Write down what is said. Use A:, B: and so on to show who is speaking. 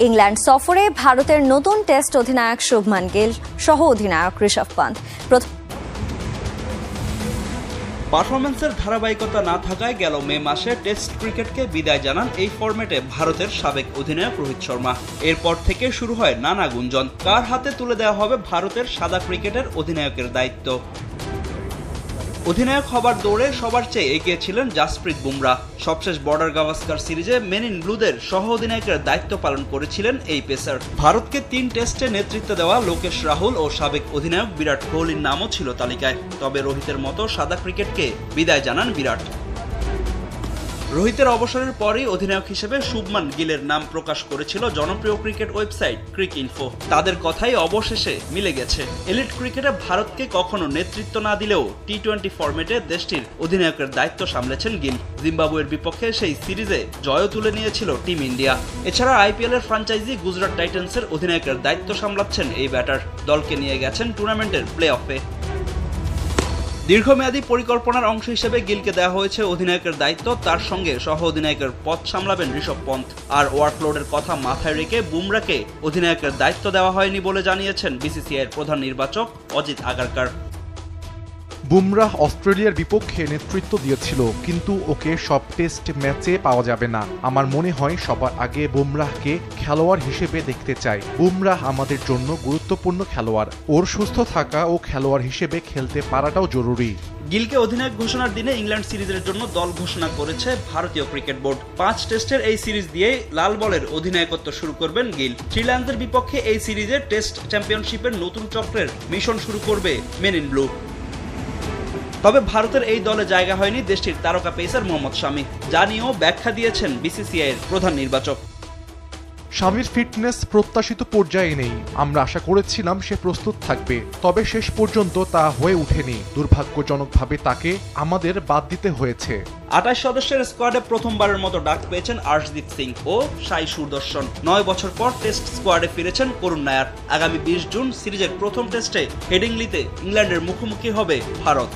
A: England সফরে ভারতের নতুন টেস্ট অধিনায়ক শুভমান গিল সহ অধিনায়ক ঋষভ পান্ত।
B: পারফরম্যান্সের ধারাবাহিকতা না থাকায় গেল মে মাসে টেস্ট ক্রিকেটকে বিদায় জানান এই ফরম্যাটে ভারতের সাবেক অধিনায়ক রোহিত শর্মা। এরপর থেকে শুরু হয় নানা গুঞ্জন, কার হাতে তুলে দেওয়া হবে ভারতের সাদা ক্রিকেটের অধিনায়কের দায়িত্ব। অধিনায়ক হবার দৌড়ে সবার চেয়ে এগিয়ে ছিলেন জাসপ্রীত বুমরাহ। সবশেষ বর্ডার গাভাস্কার সিরিজে মেন ইন ব্লুদের সহ অধিনায়কের দায়িত্ব পালন করেছিলেন এই পেসার। ভারতকে 3 টেস্টে নেতৃত্ব দেওয়া লোকেশ রাহুল ও সাবেক অধিনায়ক বিরাট কোহলির নামও ছিল তালিকায়। তবে রোহিতের মতো সাদা ক্রিকেটকে বিদায় জানান বিরাট। রোহিতের অবসরের পরই অধিনায়ক হিসেবে শুভমান গিলের নাম প্রকাশ করেছিল জনপ্রিয় ক্রিকেট ওয়েবসাইট ক্রিকইনফো। তাদের কথাই অবশেষে মিলে গেছে। এলিট ক্রিকেটে ভারতকে কখনো নেতৃত্ব না দিলেও টি-20 ফরম্যাটে দেশটির অধিনায়কের দায়িত্ব সামলেছেন গিল। জিম্বাবুয়ের বিপক্ষে সেই সিরিজে জয়ও তুলে নিয়েছিল টিম ইন্ডিয়া। এছাড়া আইপিএল এর ফ্র্যাঞ্চাইজি গুজরাট টাইটান্সের অধিনায়কের দায়িত্ব সামলাচ্ছেন এই ব্যাটার। দলকে নিয়ে গেছেন টুর্নামেন্টের প্লে অফে। দীর্ঘমেয়াদী পরিকল্পনার অংশ হিসেবে গিলকে দেওয়া হয়েছে অধিনায়কের দায়িত্ব। তার সঙ্গে সহ অধিনায়কের পদ সামলাবেন ঋষভ পন্ত। আর ওয়ার্কলোডের কথা মাথায় রেখে বুমরাকে অধিনায়কের দায়িত্ব দেওয়া হয়নি বলে জানিয়েছেন বিসিসিআইয়ের প্রধান নির্বাচক অজিত আগারকার।
C: বুমরাহ অস্ট্রেলিয়ার বিপক্ষে নেতৃত্ব দিয়েছিল, কিন্তু ওকে সব টেস্ট ম্যাচে পাওয়া যাবে না। আমার মনে হয় সবার আগে বুমরাহকে খেলোয়াড় হিসেবে দেখতে চাই। বুমরাহ আমাদের জন্য গুরুত্বপূর্ণ খেলোয়াড়। ওর সুস্থ থাকা ও খেলোয়াড় হিসেবে খেলতে পারাটাও জরুরি।
B: গিলকে অধিনায়ক ঘোষণার দিনে ইংল্যান্ড সিরিজের জন্য দল ঘোষণা করেছে ভারতীয় ক্রিকেট বোর্ড। 5 টেস্টের এই সিরিজ দিয়ে লাল বলের অধিনায়কত্ব শুরু করবেন গিল। শ্রীলঙ্কার বিপক্ষে এই সিরিজে টেস্ট চ্যাম্পিয়নশিপের নতুন চক্রের মিশন শুরু করবে মেন ইন ব্লু। তবে ভারতের এই দলে জায়গা হয়নি দেশটির তারকা পেসার মোহাম্মদ শামি, যা নিয়েও ব্যাখ্যা দিয়েছেন বিসিসিআইয়ের প্রধান নির্বাচক।
C: শামির ফিটনেস প্রত্যাশিত পর্যায়ে নেই। আমরা আশা করেছিলাম সে প্রস্তুত থাকবে, তবে শেষ পর্যন্ত তা হয়ে ওঠেনি। দুর্ভাগ্যজনকভাবে তাকে আমাদের বাদ দিতে হয়েছে।
B: 28 সদস্যের স্কোয়াডে প্রথমবারের মতো ডাক পেয়েছেন আর্শদীপ সিং ও সাই সুদর্শন। 9 বছর পর টেস্ট স্কোয়াডে ফিরেছেন করুণ নায়ার। আগামী 20 জুন সিরিজের প্রথম টেস্টে হেডিংলিতে ইংল্যান্ডের মুখোমুখি হবে ভারত।